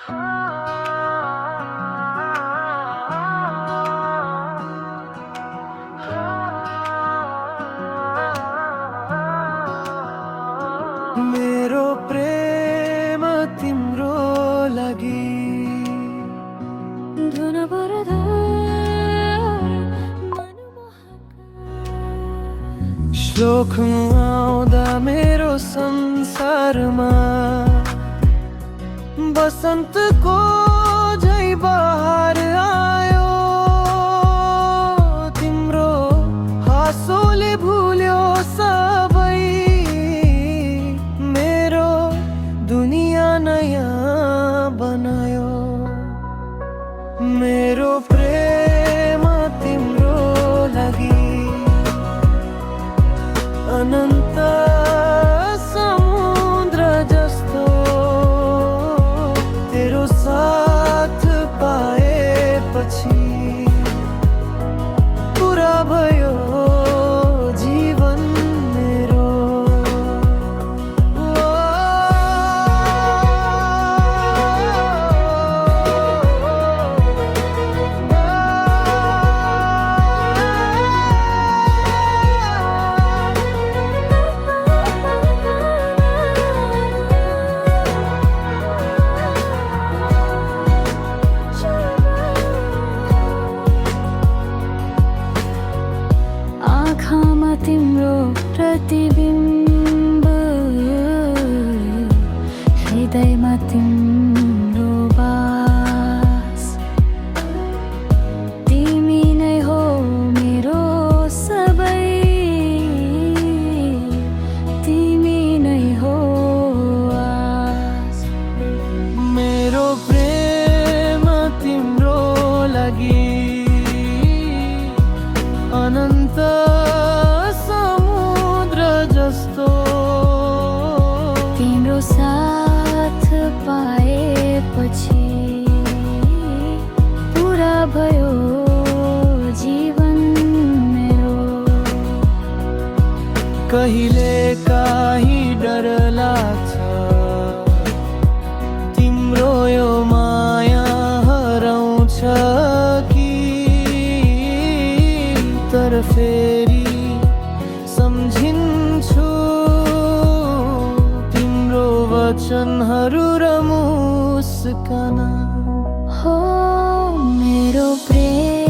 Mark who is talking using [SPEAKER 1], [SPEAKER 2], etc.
[SPEAKER 1] मेरो प्रेम तिम्रो लागि श्लोक आउँदा मेरो संसारमा बसन्तको झै बहार आयो। तिम्रो हाँसोले भुल्यो सबै, मेरो दुनियाँ नयाँ बनायो। मेरो प्रेम तिम्रो लागि अनन्त समुद्र जस्तो, तेरो साथ पाएपछि पुरा भयो जीवन मेरो।
[SPEAKER 2] आँखामा तिम्रो प्रतिबिम्ब, हृदयमा तिम्रो बास। तिमी नै हो मेरो सबै, तिमी नै हो आस।
[SPEAKER 1] मेरो प्रेम तिम्रो लागि अनन्त समुद्र जस्तो,
[SPEAKER 2] तिम्रो साथ पाएपछि पुरा भयो जीवन मेरो।
[SPEAKER 1] कहिले काहीँ डर लाग्छ तिम्रो यो माया हराउँछ कि, तर फेरि सम्झिन्छु तिम्रो वचनहरू र मुस्कान।
[SPEAKER 2] हो मेरो प्रेम